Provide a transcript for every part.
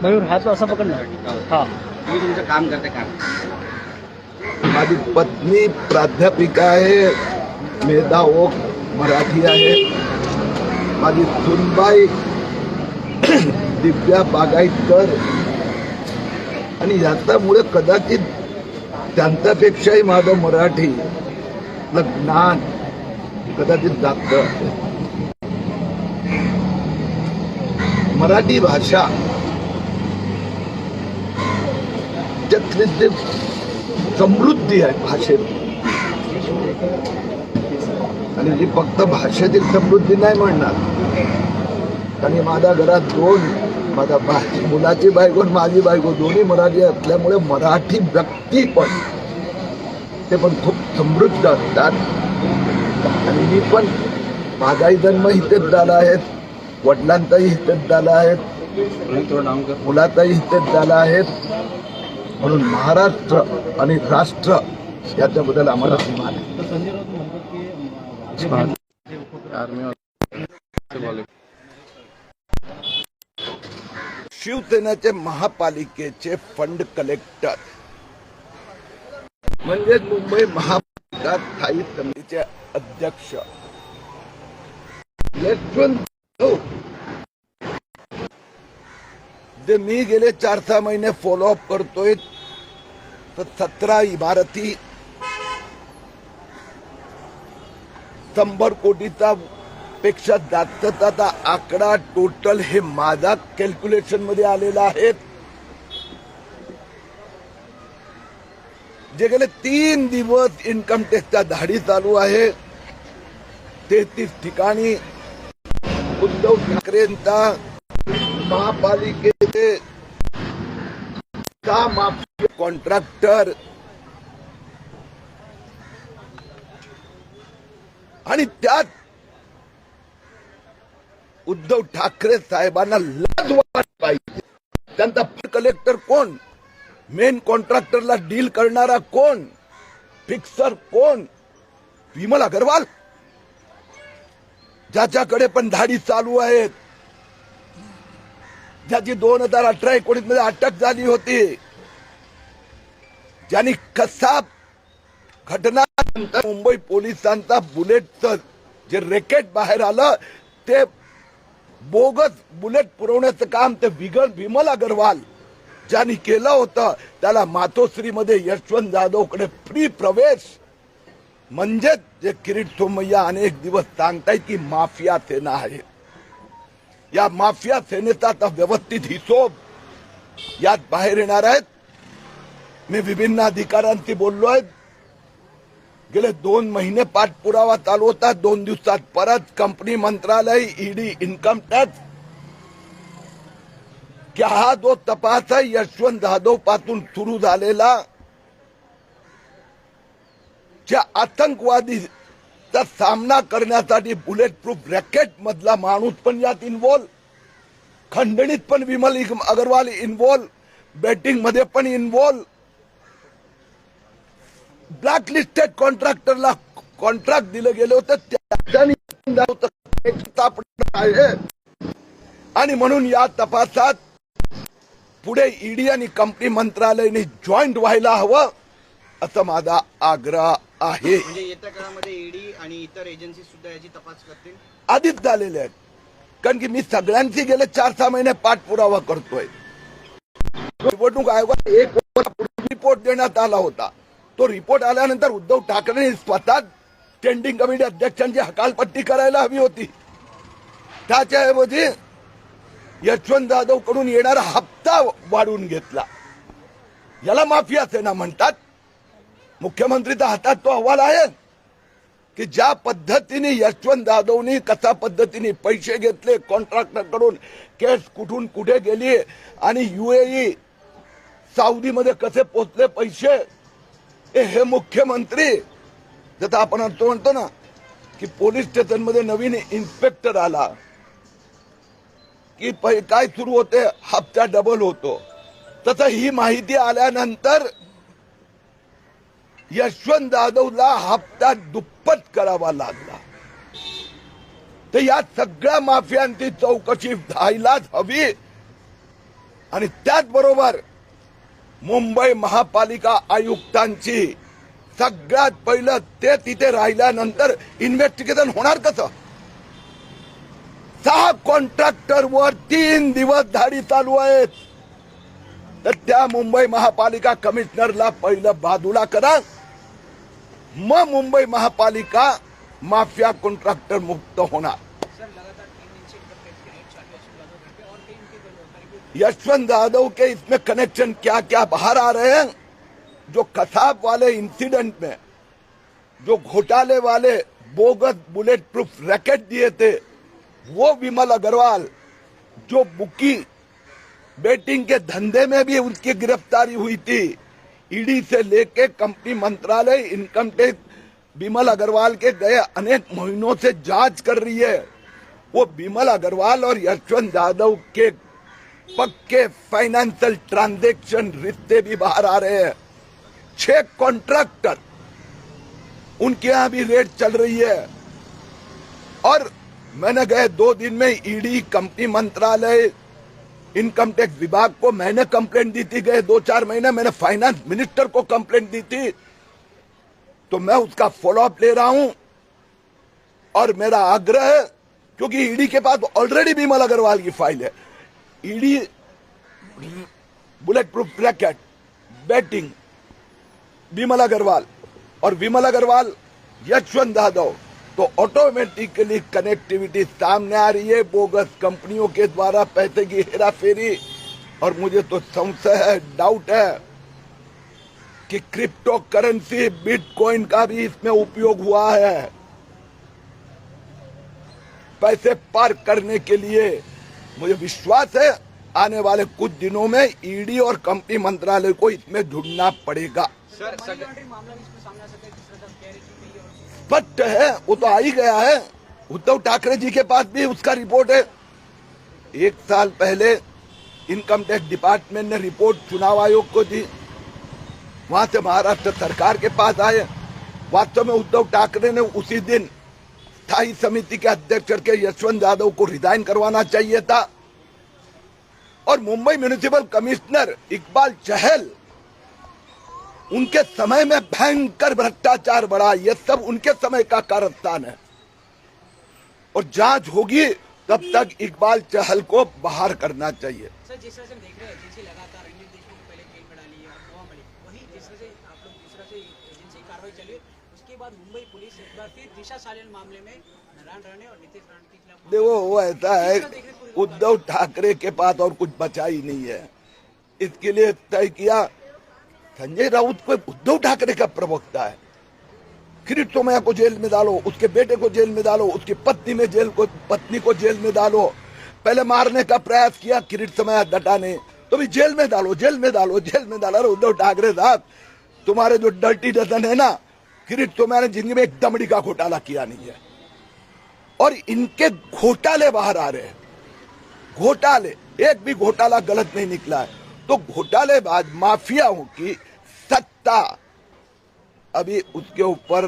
मयूर हात असा पकडला. हा, तुम्ही तुमचं काम करते काम. माझी पत्नी प्राध्यापिका आहे, मेधा ओक मराठी आहे. माझी सुनबाई दिव्या बागायतकर. आणि याच्यामुळे कदाचित त्यांच्यापेक्षाही माझं मराठी ज्ञान कदाचित जास्त असेल. मराठी भाषा त्यातली जे समृद्धी आहे भाषेत, आणि जी फक्त भाषेतील समृद्धी नाही म्हणणार. आणि माझ्या घरात माझ्या मुलाची बायको आणि माझी बायको दोन्ही मराठी असल्यामुळे मराठी व्यक्ती पण ते पण खूप समृद्ध असतात. आणि मी पण माझाही जन्म इथेच झाला आहे, वडिलांचाही इथेच झाला आहे, मुलाचाही इथेच झाला आहे. म्हणून महाराष्ट्र आणि राष्ट्र याच्याबद्दल आम्हाला अभिमान आहे. शिवसेनेचे महापालिकेचे फंड कलेक्टर म्हणजे मुंबई महापालिका स्थायी समितीचे अध्यक्ष यशवंत, जे मी गेले 4-6 महिने फॉलोअप करतोय, तर 17 इमारती 100 कोटीचा पेक्षा जास्तचा आकडा टोटल हे माझा कॅल्क्युलेशन मध्ये आलेला आहे. जे गेले 3 दिवस इन्कम टॅक्सच्या धाडी चालू आहे. 33 ठिकाणी उद्धव ठाकरेंचा महापालिकेचे 6 माफिया कॉन्ट्रॅक्टर आणि त्यात उद्धव ठाकरे साहेबांना लाज वाटली पाहिजे. त्यांचा कलेक्टर कोण, मेन कॉन्ट्रॅक्टरला डील करणारा कोण, फिक्सर कोण, विमल अग्रवाल, ज्याच्याकडे पण धाडी चालू आहेत, ज्याची 2018-19 मध्ये अटक झाली होती, ज्यांनी कसाब घटनानंतर मुंबई पोलिसांचा बुलेटचं जे रॅकेट बाहेर आलं, ते बोगस बुलेट पुरवण्याचं काम ते विमल अग्रवाल ज्यांनी केलं होतं, त्याला मातोश्रीमध्ये यशवंत जाधवकडे फ्री प्रवेश. म्हणजे जे किरीट सोमय्या अनेक दिवस सांगतायत की माफिया सेना आहे, या माफिया सेनेचा आता व्यवस्थित हिशोब यात बाहेर येणार आहेत. मी विभिन्न अधिकाऱ्यांशी बोललोय. गेले 2 महिने पाठपुरावा चालू होता. 2 दिवसात परत कंपनी मंत्रालय, ईडी, इन्कम टॅक्स, की हा जो तपास आहे यशवंत जाधव पासून सुरू झालेला, ज्या आतंकवादीचा सामना करण्यासाठी बुलेट प्रूफ रॅकेट मधला माणूस पण यात इन्व्हॉल्व, खंडणीत पण विमल अग्रवाल इन्व्हॉल्व, बेटिंग मध्ये पण इन्व्हॉल्व, ब्लॅक लिस्टेड कॉन्ट्रॅक्टरला कॉन्ट्रॅक्ट दिलं गेलं होतं आहे. आणि म्हणून या तपासात पुढे ईडी आणि कंपनी मंत्रालयाने जॉईंट व्हायला हवं असं माझा आग्रह आहे. म्हणजे येत्या काळामध्ये ईडी आणि इतर एजन्सी सुद्धा याची तपास करतील, आधीच झालेले आहेत. कारण की मी सगळ्यांची गेले 4-6 महिने पाठपुरावा करतोय. निवडणूक आयोगात 1 वर्षापूर्वी रिपोर्ट देण्यात आला होता. तो रिपोर्ट आल्यानंतर उद्धव ठाकरे स्वतः स्टँडिंग कमिटी अध्यक्षांची हकालपट्टी करायला हवी होती. त्याच्याऐवजी यशवंत जाधव कडून येणारा हप्ता वाढवून घेतला. याला माफिया सेना म्हणतात. मुख्यमंत्रीच्या हातात तो अहवाल आहे की ज्या पद्धतीने यशवंत जाधवनी कशा पद्धतीने पैसे घेतले कॉन्ट्रॅक्टरकडून, केस कुठून कुठे गेली आणि UAE सौदीमध्ये कसे पोचले पैसे, हे मुख्यमंत्री, जसं आपण म्हणतो ना की पोलीस स्टेशन मध्ये नवीन इन्स्पेक्टर आला की काय सुरू होते, हप्ता डबल होतो, तसं ही माहिती आल्यानंतर यशवंत जाधवला हप्ता दुप्पट करावा लागला. तर या सगळ्या माफियांची चौकशी व्हायलाच हवी. आणि त्याचबरोबर मुंबई महापालिका आयुक्तांची सगळ्यात पहिलं ते तिथे राहिल्यानंतर इन्व्हेस्टिगेशन होणार कसं? 6 कॉन्ट्रॅक्टरवर 3 दिवस धाडी चालू आहेत. तर त्या मुंबई महापालिका कमिशनरला पहिलं बाजूला करा, मग मुंबई महापालिका माफिया कॉन्ट्रॅक्टर मुक्त होणार. यशवंत यादव के इसमें कनेक्शन क्या क्या बाहर आ रहे हैं. जो कसाब वाले इंसिडेंट में जो घोटाले वाले बोगस बुलेट प्रूफ रैकेट दिए थे, वो विमल अग्रवाल जो बुकी बेटिंग के धंधे में भी उसकी गिरफ्तारी हुई थी. ईडी से लेके कंपनी मंत्रालय इनकम टैक्स विमल अग्रवाल के गए अनेक महीनों से जांच कर रही है. वो विमल अग्रवाल और यशवंत यादव के पक्के फाइनेंशियल ट्रांजैक्शन रिश्ते भी बाहर आ रहे हैं. 6 कॉन्ट्रैक्टर उनके यहां भी रेड चल रही है. और मैंने गए 2 दिन में ईडी, कंपनी मंत्रालय, इनकम टैक्स विभाग को मैंने कंप्लेंट दी थी. गए 2-4 महीने मैंने फाइनेंस मिनिस्टर को कंप्लेंट दी थी. तो मैं उसका फॉलोअप ले रहा हूं. और मेरा आग्रह है, क्योंकि ईडी के पास ऑलरेडी विमल अग्रवाल की फाइल है. ED bullet proof racket, batting, Vimal Agarwal और विमल अग्रवाल यशवंत यादव, तो ऑटोमेटिकली कनेक्टिविटी सामने आ रही है. बोगस कंपनियों के द्वारा पैसे की हेराफेरी. और मुझे तो संशय है, डाउट है कि क्रिप्टो करेंसी बिटकॉइन का भी इसमें उपयोग हुआ है पैसे पार करने के लिए. मुझे विश्वास है आने वाले कुछ दिनों में ईडी और कंपनी मंत्रालय को इसमें ढूंढना पड़ेगा. स्पष्ट है, वो तो आ ही गया है. उद्धव ठाकरे जी के पास भी उसका रिपोर्ट है. 1 साल पहले इनकम टैक्स डिपार्टमेंट ने रिपोर्ट चुनाव आयोग को दी. वहां से महाराष्ट्र सरकार के पास आए. वास्तव में उद्धव ठाकरे ने उसी दिन स्थायी समिति के अध्यक्ष के यशवंत यादव को रिजाइन करवाना चाहिए था. और मुंबई म्युनिसिपल कमिश्नर इकबाल चहल, उनके समय में भयंकर भ्रष्टाचार बढ़ा. ये सब उनके समय का कारस्तान है. और जांच होगी तब तक इकबाल चहल को बाहर करना चाहिए. सर, जिस तरह से देख रहे हैं एजेंसी लगातार रणदीप देशमुख को पहले जेल में डाली है और गोवा में, वही जिस तरह से आप लोग जिस तरह से एजेंसी कार्रवाई चली, उसके बाद मुंबई पुलिस एक बार फिर दिशा सालियान मामले में नारायण राणे और नीतीश राणे के खिलाफ. देखो, वो ऐसा है, उद्धव ठाकरे के पास और कुछ बचा ही नहीं है. इसके लिए तय किया संजय राउत को उद्धव ठाकरे का प्रवक्ता है. किरीट सोमैया को जेल में डालो, उसके बेटे को जेल में डालो, उसकी पत्नी को जेल में डालो. पहले मारने का प्रयास किया किरीट सोमैया डटा ने, तो भी जेल में डालो, जेल में डालो, जेल में डालो. उद्धव ठाकरे साहब, तुम्हारे जो डर्टी डजन है ना, किरीट सोमैया ने जिंदगी में एक दमड़ी का घोटाला किया नहीं है. और इनके घोटाले बाहर आ रहे हैं. घोटाले, एक भी घोटाला गलत नहीं निकला है. तो घोटालेबाज माफियाओं की सत्ता, अभी उसके ऊपर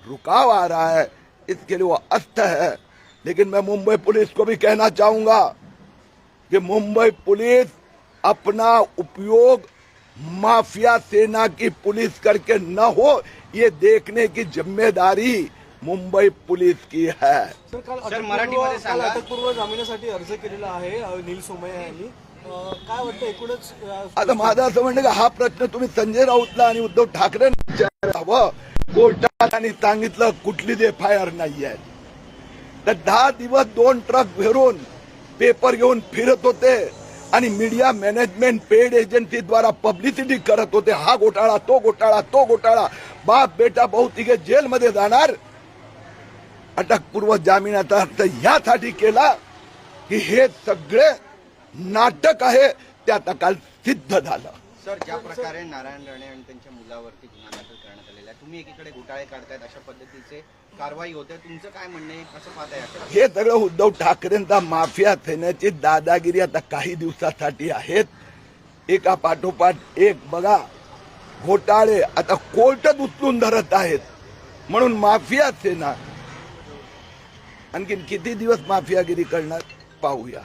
रुकाव आ रहा है. इसके लिए वो अस्त है. लेकिन मैं मुंबई पुलिस को भी कहना चाहूंगा कि मुंबई पुलिस अपना उपयोग माफिया सेना की पुलिस करके न हो, ये देखने की जिम्मेदारी मुंबई पुलिस की है. सर, मराठीमध्ये सांगा. अटकपूर्व जामिनासाठी अर्ज केलेला आहे नील सोमय्या यांनी. काय वाटतं एकूणच आता माझं असं म्हणणं का हा प्रश्न तुम्ही संजय राऊतला आणि उद्धव ठाकरेंना विचारायला हवं. कोर्टात आणि सांगितलं कुठलीच FIR नाही आहे. तर 10 दिवस 2 ट्रक भरून पेपर घेऊन फिरत होते आणि मीडिया मॅनेजमेंट पेड एजन्सी द्वारा पब्लिसिटी करत होते. हा घोटाळा, तो घोटाळा, तो घोटाळा. बाप बेटा भाऊ तिघे जेलमध्ये जाणार. अटकपूर्व जामिनाचा अर्थ यासाठी केला की हे सगळे नाटक आहे, ते आता काल सिद्ध झालं. सर, ज्या प्रकारे नारायण राणे आणि त्यांच्या मुलावरती गुन्हा दाखल करण्यात आलेला आहे, तुम्ही एकीकडे घोटाळे काढतायत, अशा पद्धतीचे कारवाई होते, तुमचं काय म्हणणं आहे, कसं पाहताय? हे सगळं उद्धव ठाकरेंचा माफिया सेनेची दादागिरी आता काही दिवसासाठी आहेत. एका पाठोपाठ एक बघा घोटाळे आता कोर्टात उचलून धरत आहेत. म्हणून माफिया सेना आणखीन किती दिवस माफियागिरी करणार पाहूया.